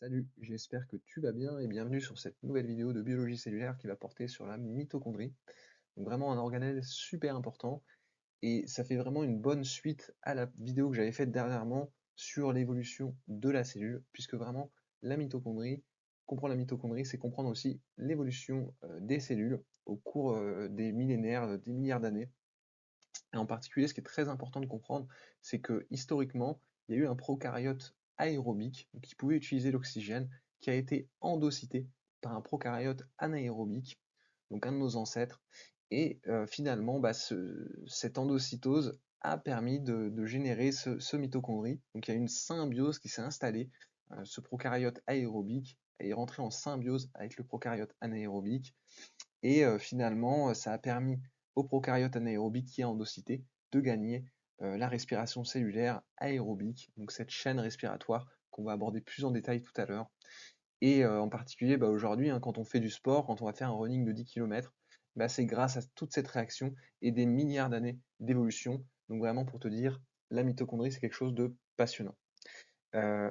Salut, j'espère que tu vas bien et bienvenue sur cette nouvelle vidéo de biologie cellulaire qui va porter sur la mitochondrie. Donc vraiment un organelle super important et ça fait vraiment une bonne suite à la vidéo que j'avais faite dernièrement sur l'évolution de la cellule, puisque vraiment la mitochondrie, comprendre la mitochondrie, c'est comprendre aussi l'évolution des cellules au cours des millénaires, des milliards d'années. Et en particulier, ce qui est très important de comprendre, c'est que historiquement, il y a eu un prokaryote aérobique qui pouvait utiliser l'oxygène, qui a été endocyté par un prokaryote anaérobique, donc un de nos ancêtres. Et finalement, cette endocytose a permis de générer ce mitochondrie. Donc il y a une symbiose qui s'est installée. Ce prokaryote aérobique est rentré en symbiose avec le prokaryote anaérobique. Et finalement, ça a permis au prokaryote anaérobique qui est endocyté de gagner la respiration cellulaire aérobique, donc cette chaîne respiratoire qu'on va aborder plus en détail tout à l'heure. Et en particulier, aujourd'hui, hein, quand on fait du sport, quand on va faire un running de 10 km, c'est grâce à toute cette réaction et des milliards d'années d'évolution. Donc vraiment pour te dire, la mitochondrie, c'est quelque chose de passionnant.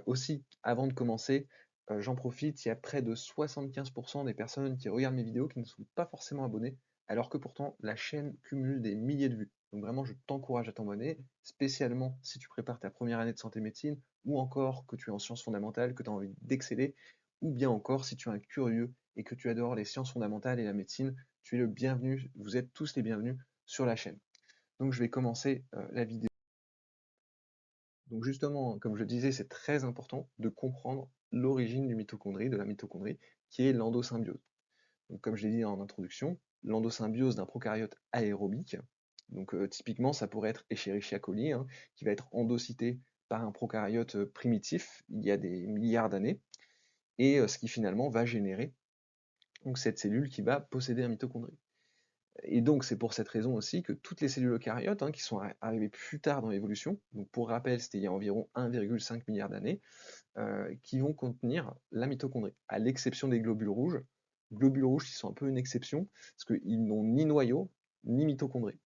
Aussi, avant de commencer, j'en profite, il y a près de 75% des personnes qui regardent mes vidéos qui ne sont pas forcément abonnées, alors que pourtant la chaîne cumule des milliers de vues. Donc vraiment, je t'encourage à t'abonner, spécialement si tu prépares ta première année de santé médecine, ou encore que tu es en sciences fondamentales, que tu as envie d'exceller, ou bien encore si tu es un curieux et que tu adores les sciences fondamentales et la médecine, tu es le bienvenu, vous êtes tous les bienvenus sur la chaîne. Donc je vais commencer la vidéo. Donc justement, comme je disais, c'est très important de comprendre l'origine du mitochondrie, de la mitochondrie, qui est l'endosymbiose. Donc comme je l'ai dit en introduction, l'endosymbiose d'un prokaryote aérobique, donc typiquement ça pourrait être Escherichia coli, hein, qui va être endocyté par un prokaryote primitif il y a des milliards d'années, et ce qui finalement va générer donc, cette cellule qui va posséder un mitochondrie. Et donc, c'est pour cette raison aussi que toutes les cellules eucaryotes, hein, qui sont arrivées plus tard dans l'évolution, donc pour rappel, c'était il y a environ 1,5 milliard d'années, qui vont contenir la mitochondrie, à l'exception des globules rouges. Globules rouges qui sont un peu une exception, parce qu'ils n'ont ni noyau, ni mitochondrie.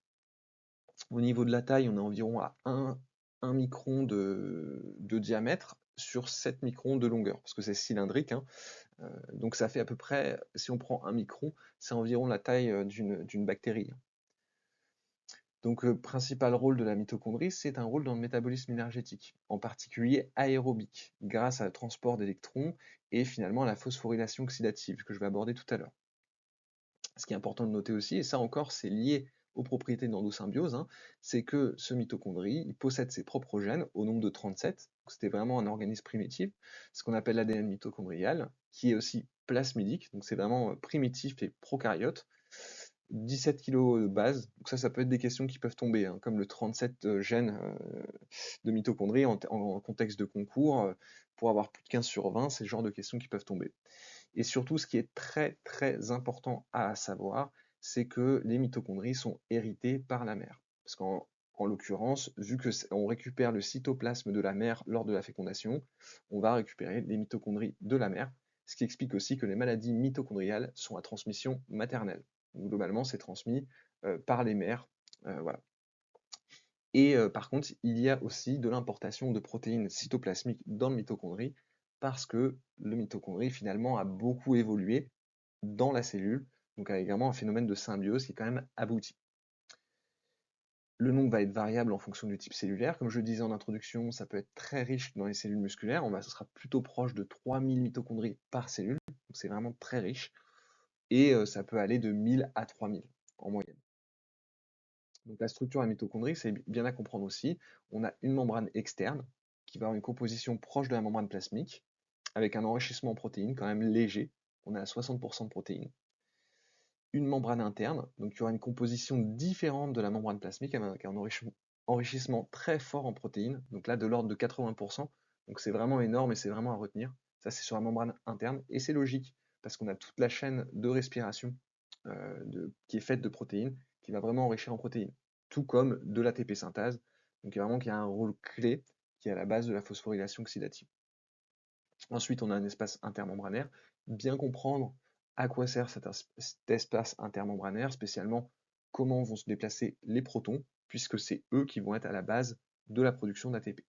Au niveau de la taille, on est environ à 1 micron de diamètre sur 7 microns de longueur, parce que c'est cylindrique, hein. Donc ça fait à peu près, si on prend 1 micron, c'est environ la taille d'une bactérie. Donc le principal rôle de la mitochondrie, c'est un rôle dans le métabolisme énergétique, en particulier aérobique, grâce au transport d'électrons et finalement à la phosphorylation oxydative que je vais aborder tout à l'heure. Ce qui est important de noter aussi, et ça encore c'est lié aux propriétés de l'endosymbiose, hein, c'est que ce mitochondrie il possède ses propres gènes au nombre de 37, c'était vraiment un organisme primitif, ce qu'on appelle l'ADN mitochondrial, qui est aussi plasmidique, donc c'est vraiment primitif et prokaryote, 17 kg de base, donc ça peut être des questions qui peuvent tomber, hein, comme le 37 gènes de mitochondrie en contexte de concours, pour avoir plus de 15 sur 20, c'est le genre de questions qui peuvent tomber. Et surtout, ce qui est très très important à savoir, c'est que les mitochondries sont héritées par la mère. Parce qu'en l'occurrence, vu qu'on récupère le cytoplasme de la mère lors de la fécondation, on va récupérer les mitochondries de la mère, ce qui explique aussi que les maladies mitochondriales sont à transmission maternelle. Donc, globalement, c'est transmis par les mères. Voilà. Et par contre, il y a aussi de l'importation de protéines cytoplasmiques dans le mitochondrie, parce que le mitochondrie finalement a beaucoup évolué dans la cellule, donc avec vraiment un phénomène de symbiose qui est quand même abouti. Le nombre va être variable en fonction du type cellulaire. Comme je le disais en introduction, ça peut être très riche dans les cellules musculaires. Ce sera plutôt proche de 3000 mitochondries par cellule, donc c'est vraiment très riche. Et ça peut aller de 1000 à 3000 en moyenne. Donc la structure de la mitochondrie, c'est bien à comprendre aussi. On a une membrane externe qui va avoir une composition proche de la membrane plasmique, avec un enrichissement en protéines quand même léger. On est à 60% de protéines. Une membrane interne, donc il y aura une composition différente de la membrane plasmique, avec un enrichissement très fort en protéines, donc là de l'ordre de 80%. Donc c'est vraiment énorme et c'est vraiment à retenir. Ça c'est sur la membrane interne, et c'est logique, parce qu'on a toute la chaîne de respiration qui est faite de protéines, qui va vraiment enrichir en protéines, tout comme de l'ATP synthase, donc vraiment qui a un rôle clé, qui est à la base de la phosphorylation oxydative. Ensuite, on a un espace intermembranaire. Bien comprendre à quoi sert cet espace intermembranaire, spécialement comment vont se déplacer les protons, puisque c'est eux qui vont être à la base de la production d'ATP.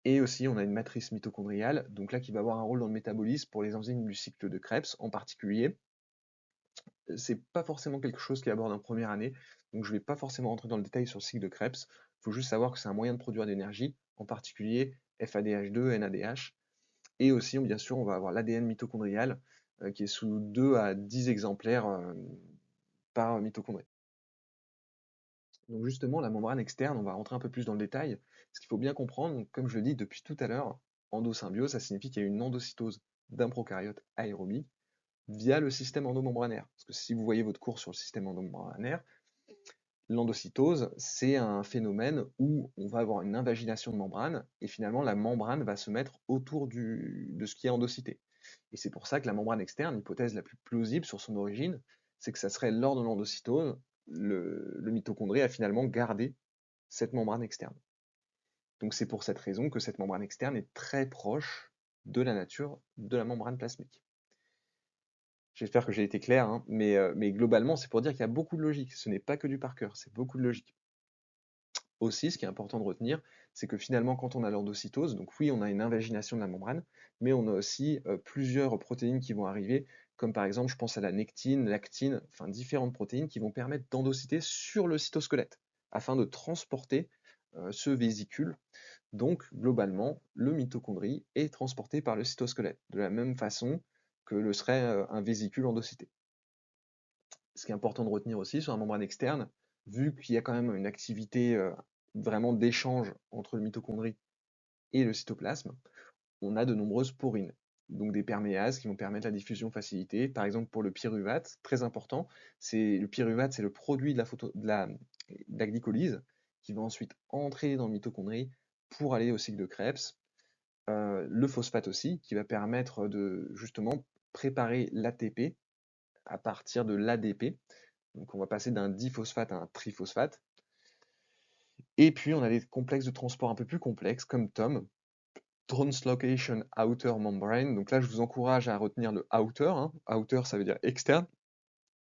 Et aussi, on a une matrice mitochondriale, donc là qui va avoir un rôle dans le métabolisme pour les enzymes du cycle de Krebs en particulier. C'est pas forcément quelque chose qui aborde en première année, donc je vais pas forcément rentrer dans le détail sur le cycle de Krebs. Il faut juste savoir que c'est un moyen de produire de l'énergie, en particulier FADH2, NADH. Et aussi, bien sûr, on va avoir l'ADN mitochondrial, qui est sous 2 à 10 exemplaires par mitochondrie. Donc justement, la membrane externe, on va rentrer un peu plus dans le détail. Ce qu'il faut bien comprendre, donc, comme je le dis depuis tout à l'heure, endosymbiose, ça signifie qu'il y a une endocytose d'un prokaryote aérobie via le système endomembranaire. Parce que si vous voyez votre cours sur le système endomembranaire, l'endocytose, c'est un phénomène où on va avoir une invagination de membrane et finalement la membrane va se mettre autour de ce qui est endocyté. Et c'est pour ça que la membrane externe, l'hypothèse la plus plausible sur son origine, c'est que ça serait lors de l'endocytose, le mitochondrie a finalement gardé cette membrane externe. Donc c'est pour cette raison que cette membrane externe est très proche de la nature de la membrane plasmique. J'espère que j'ai été clair, hein, mais globalement, c'est pour dire qu'il y a beaucoup de logique. Ce n'est pas que du par cœur, c'est beaucoup de logique. Aussi, ce qui est important de retenir, c'est que finalement, quand on a l'endocytose, donc oui, on a une invagination de la membrane, mais on a aussi plusieurs protéines qui vont arriver, comme par exemple, je pense à la nectine, l'actine, enfin différentes protéines qui vont permettre d'endocyter sur le cytosquelette, afin de transporter ce vésicule. Donc, globalement, le mitochondrie est transporté par le cytosquelette, de la même façon que le serait un vésicule endocyté. Ce qui est important de retenir aussi sur la membrane externe, vu qu'il y a quand même une activité vraiment d'échange entre le mitochondrie et le cytoplasme, on a de nombreuses porines, donc des perméases qui vont permettre la diffusion facilitée. Par exemple, pour le pyruvate, très important, le pyruvate, c'est le produit de la glycolyse qui va ensuite entrer dans le mitochondrie pour aller au cycle de Krebs. Le phosphate aussi, qui va permettre de justement préparer l'ATP à partir de l'ADP. Donc on va passer d'un diphosphate à un triphosphate. Et puis on a des complexes de transport un peu plus complexes comme TOM, Translocation Outer Membrane. Donc là je vous encourage à retenir le outer, hein. Outer ça veut dire externe.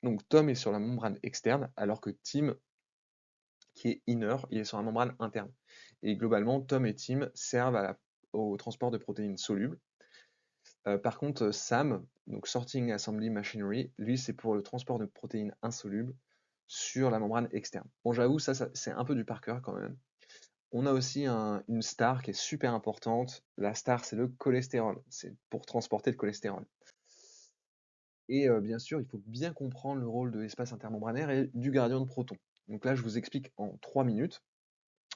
Donc TOM est sur la membrane externe alors que TIM qui est inner, il est sur la membrane interne. Et globalement TOM et TIM servent au transport de protéines solubles. Par contre SAM, donc Sorting Assembly Machinery, lui c'est pour le transport de protéines insolubles sur la membrane externe. Bon, j'avoue, ça c'est un peu du par cœur quand même. On a aussi une star qui est super importante. La star, c'est le cholestérol. C'est pour transporter le cholestérol. Et bien sûr, il faut bien comprendre le rôle de l'espace intermembranaire et du gradient de protons. Donc là, je vous explique en 3 minutes.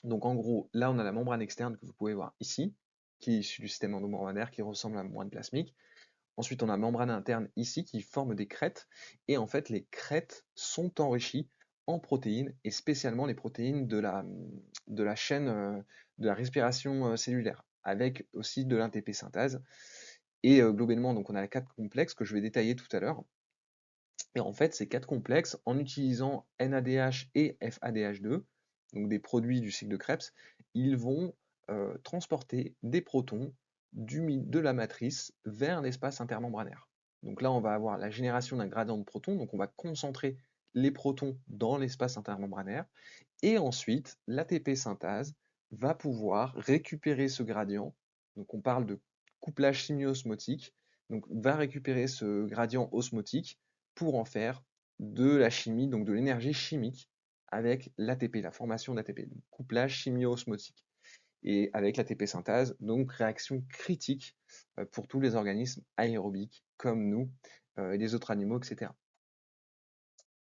Donc en gros, là, on a la membrane externe que vous pouvez voir ici, qui est issue du système endomembranaire, qui ressemble à la membrane plasmique. Ensuite, on a la membrane interne ici qui forme des crêtes. Et en fait, les crêtes sont enrichies en protéines, et spécialement les protéines de la chaîne de la respiration cellulaire, avec aussi de l'ATP synthase. Et globalement, donc on a les 4 complexes que je vais détailler tout à l'heure. Et en fait, ces 4 complexes, en utilisant NADH et FADH2, donc des produits du cycle de Krebs, ils vont transporter des protons de la matrice vers l'espace intermembranaire. Donc là, on va avoir la génération d'un gradient de protons, donc on va concentrer les protons dans l'espace intermembranaire, et ensuite, l'ATP synthase va pouvoir récupérer ce gradient, donc on parle de couplage chimio-osmotique, donc va récupérer ce gradient osmotique pour en faire de la chimie, donc de l'énergie chimique avec l'ATP, la formation d'ATP, couplage chimio-osmotique. Et avec l'ATP synthase, donc réaction critique pour tous les organismes aérobiques comme nous et les autres animaux, etc.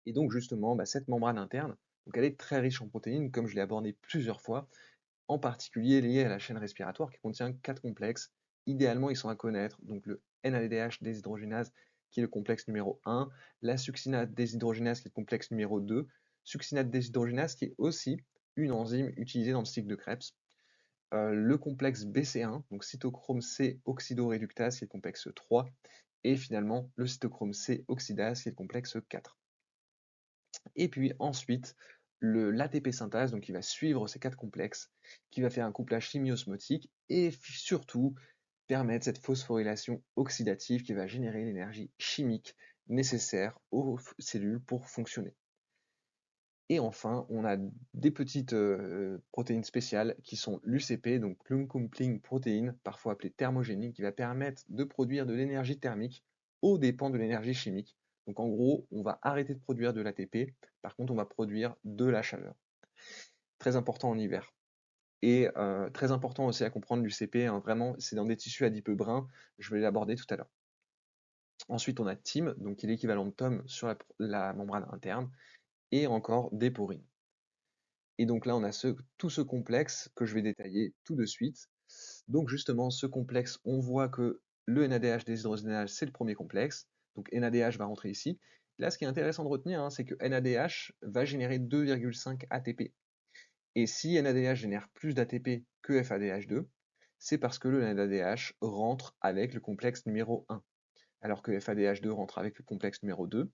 Et donc justement, cette membrane interne, donc elle est très riche en protéines, comme je l'ai abordé plusieurs fois, en particulier liée à la chaîne respiratoire qui contient 4 complexes. Idéalement, ils sont à connaître, donc le NADH déshydrogénase qui est le complexe numéro 1, la succinate déshydrogénase qui est le complexe numéro 2, succinate déshydrogénase qui est aussi une enzyme utilisée dans le cycle de Krebs, le complexe BC1, donc cytochrome C oxydoréductase qui est le complexe 3, et finalement le cytochrome C oxydase qui est le complexe 4. Et puis ensuite, l'ATP synthase, donc qui va suivre ces 4 complexes, qui va faire un couplage chimiosmotique et surtout permettre cette phosphorylation oxydative qui va générer l'énergie chimique nécessaire aux cellules pour fonctionner. Et enfin, on a des petites protéines spéciales qui sont l'UCP, donc l'uncoupling protéine, parfois appelée thermogénique, qui va permettre de produire de l'énergie thermique aux dépens de l'énergie chimique. Donc en gros, on va arrêter de produire de l'ATP, par contre on va produire de la chaleur. Très important en hiver. Et très important aussi à comprendre l'UCP, hein, vraiment, c'est dans des tissus adipeux bruns, je vais l'aborder tout à l'heure. Ensuite, on a TIM, donc qui est l'équivalent de TOM sur la membrane interne, et encore des porines. Et donc là, on a tout ce complexe que je vais détailler tout de suite. Donc justement, ce complexe, on voit que le NADH déshydrogénase, c'est le premier complexe. Donc NADH va rentrer ici. Là, ce qui est intéressant de retenir, hein, c'est que NADH va générer 2,5 ATP. Et si NADH génère plus d'ATP que FADH2, c'est parce que le NADH rentre avec le complexe numéro 1, alors que FADH2 rentre avec le complexe numéro 2.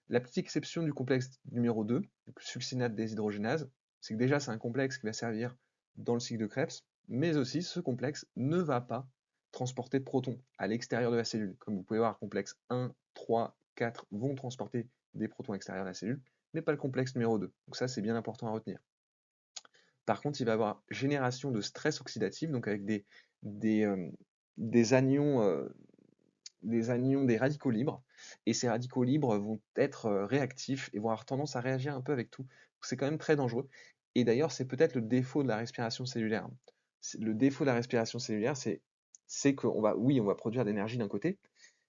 La petite exception du complexe numéro 2, le succinate déshydrogénase, c'est que déjà c'est un complexe qui va servir dans le cycle de Krebs, mais aussi ce complexe ne va pas transporter de protons à l'extérieur de la cellule. Comme vous pouvez voir, complexe 1, 3, 4 vont transporter des protons à l'extérieur de la cellule, mais pas le complexe numéro 2. Donc ça, c'est bien important à retenir. Par contre, il va y avoir génération de stress oxydatif, donc avec des, euh, des anions, des radicaux libres, et ces radicaux libres vont être réactifs et vont avoir tendance à réagir un peu avec tout. C'est quand même très dangereux. Et d'ailleurs, c'est peut-être le défaut de la respiration cellulaire. Le défaut de la respiration cellulaire, c'est qu'on va, oui, on va produire de l'énergie d'un côté,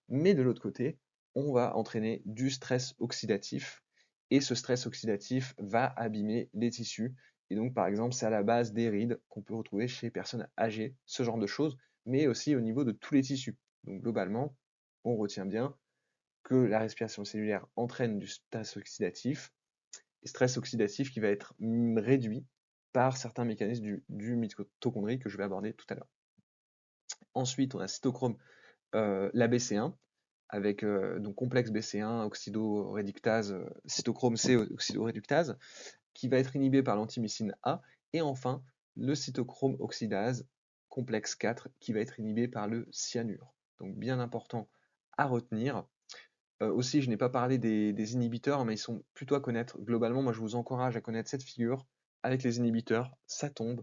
mais de l'autre côté, on va entraîner du stress oxydatif, et ce stress oxydatif va abîmer les tissus. Et donc, par exemple, c'est à la base des rides qu'on peut retrouver chez les personnes âgées, ce genre de choses, mais aussi au niveau de tous les tissus. Donc, globalement, on retient bien que la respiration cellulaire entraîne du stress oxydatif, et stress oxydatif qui va être réduit par certains mécanismes du mitochondrie que je vais aborder tout à l'heure. Ensuite, on a cytochrome, la BC1, avec donc complexe BC1, oxydoréductase, cytochrome C, oxydoréductase, qui va être inhibé par l'antimycine A, et enfin le cytochrome oxydase, complexe 4, qui va être inhibé par le cyanure. Donc bien important à retenir. Aussi, je n'ai pas parlé des inhibiteurs, mais ils sont plutôt à connaître. Globalement, moi je vous encourage à connaître cette figure. Avec les inhibiteurs, ça tombe.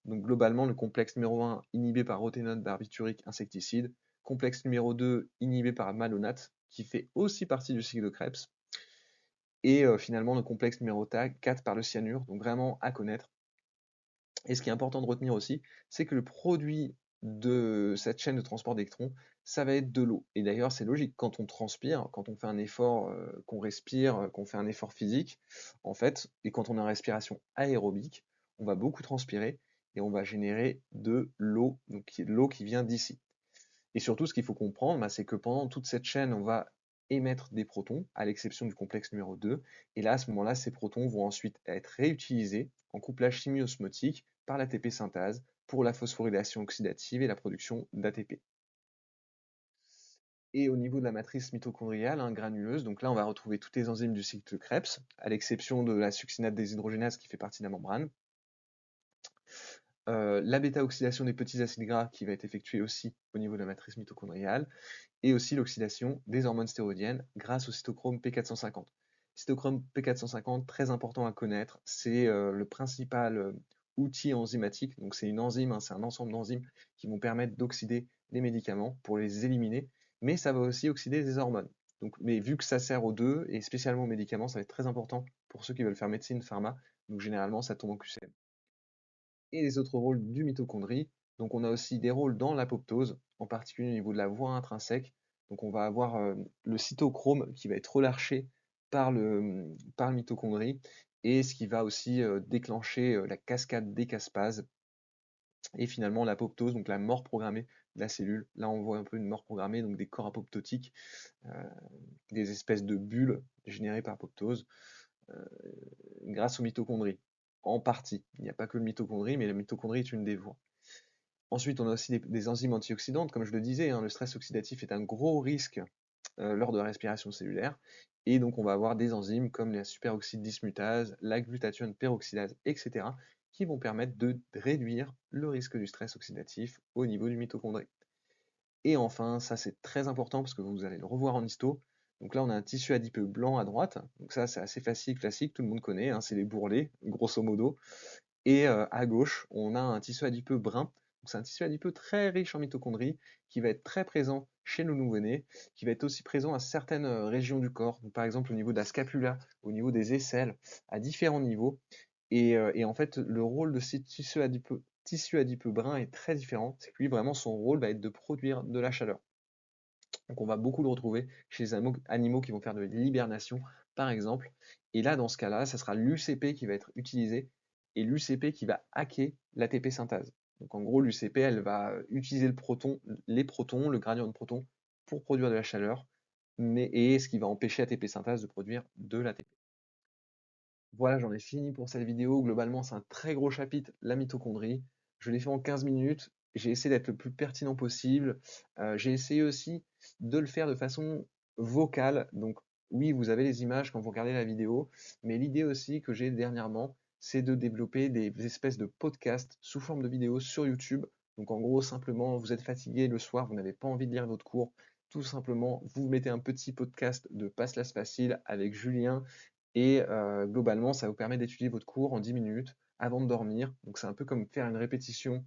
Donc globalement, le complexe numéro 1 inhibé par roténone barbiturique insecticide. Complexe numéro 2 inhibé par malonate, qui fait aussi partie du cycle de Krebs. Et finalement, le complexe numéro 4 par le cyanure, donc vraiment à connaître. Et ce qui est important de retenir aussi, c'est que le produit de cette chaîne de transport d'électrons, ça va être de l'eau. Et d'ailleurs, c'est logique, quand on transpire, quand on fait un effort, qu'on respire, qu'on fait un effort physique, en fait, et quand on a une respiration aérobique, on va beaucoup transpirer et on va générer de l'eau, donc l'eau qui vient d'ici. Et surtout, ce qu'il faut comprendre, bah, c'est que pendant toute cette chaîne, on va émettre des protons, à l'exception du complexe numéro 2. Et là, à ce moment-là, ces protons vont ensuite être réutilisés en couplage chimiosmotique par l'ATP synthase pour la phosphorylation oxydative et la production d'ATP. Et au niveau de la matrice mitochondriale, hein, granuleuse, donc là, on va retrouver toutes les enzymes du cycle Krebs, à l'exception de la succinate déshydrogénase qui fait partie de la membrane. La bêta-oxydation des petits acides gras qui va être effectuée aussi au niveau de la matrice mitochondriale, et aussi l'oxydation des hormones stéroïdiennes grâce au cytochrome P450. Cytochrome P450, très important à connaître, c'est le principal outil enzymatique, donc c'est une enzyme, hein, c'est un ensemble d'enzymes qui vont permettre d'oxyder les médicaments pour les éliminer, mais ça va aussi oxyder des hormones. Donc, mais vu que ça sert aux deux, et spécialement aux médicaments, ça va être très important pour ceux qui veulent faire médecine, pharma, donc généralement ça tombe en QCM. Et les autres rôles du mitochondrie. Donc on a aussi des rôles dans l'apoptose, en particulier au niveau de la voie intrinsèque. Donc on va avoir le cytochrome qui va être relâché par le mitochondrie, et ce qui va aussi déclencher la cascade des caspases. Et finalement l'apoptose, donc la mort programmée de la cellule. Là on voit un peu une mort programmée, donc des corps apoptotiques, euh, des espèces de bulles générées par apoptose grâce aux mitochondries. En partie. Il n'y a pas que le mitochondrie, mais la mitochondrie est une des voies. Ensuite, on a aussi des enzymes antioxydantes, comme je le disais, hein, le stress oxydatif est un gros risque lors de la respiration cellulaire, et donc on va avoir des enzymes comme la superoxyde dismutase, la glutathione peroxydase, etc., qui vont permettre de réduire le risque du stress oxydatif au niveau du mitochondrie. Et enfin, ça c'est très important parce que vous allez le revoir en histo, Donc là, on a un tissu adipeux blanc à droite. Donc ça, c'est assez facile, classique, tout le monde connaît, hein, c'est les bourrelets, grosso modo. Et à gauche, on a un tissu adipeux brun. Donc c'est un tissu adipeux très riche en mitochondries, qui va être très présent chez nos nouveau-nés, qui va être aussi présent à certaines régions du corps, donc par exemple au niveau de la scapula, au niveau des aisselles, à différents niveaux. Et en fait, le rôle de ce tissu adipeux brun est très différent. C'est que lui, vraiment, son rôle va être de produire de la chaleur. Donc on va beaucoup le retrouver chez les animaux qui vont faire de l'hibernation, par exemple. Et là, dans ce cas-là, ça sera l'UCP qui va être utilisé et l'UCP qui va hacker l'ATP synthase. Donc en gros, l'UCP, elle va utiliser les protons, le gradient de protons, pour produire de la chaleur, et ce qui va empêcher ATP synthase de produire de l'ATP. Voilà, j'en ai fini pour cette vidéo. Globalement, c'est un très gros chapitre, la mitochondrie. Je l'ai fait en 15 minutes. J'ai essayé d'être le plus pertinent possible. J'ai essayé aussi de le faire de façon vocale. Donc oui, vous avez les images quand vous regardez la vidéo, mais l'idée aussi que j'ai dernièrement, c'est de développer des espèces de podcasts sous forme de vidéos sur YouTube. Donc en gros, simplement, vous êtes fatigué le soir, vous n'avez pas envie de lire votre cours. Tout simplement, vous mettez un petit podcast de Passe l'As Facile avec Julien et globalement, ça vous permet d'étudier votre cours en 10 minutes avant de dormir. Donc c'est un peu comme faire une répétition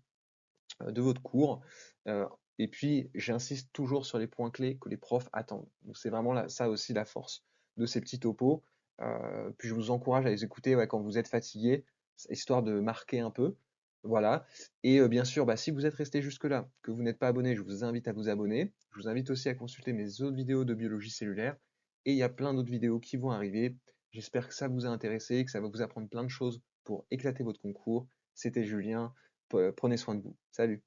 de votre cours. Euh, et puis, j'insiste toujours sur les points clés que les profs attendent. Donc c'est vraiment ça aussi la force de ces petits topos. Puis je vous encourage à les écouter, ouais, quand vous êtes fatigué, histoire de marquer un peu. Voilà. Et bien sûr, bah, si vous êtes resté jusque-là, que vous n'êtes pas abonné, je vous invite à vous abonner. Je vous invite aussi à consulter mes autres vidéos de biologie cellulaire. Et il y a plein d'autres vidéos qui vont arriver. J'espère que ça vous a intéressé, que ça va vous apprendre plein de choses pour éclater votre concours. C'était Julien. Prenez soin de vous. Salut.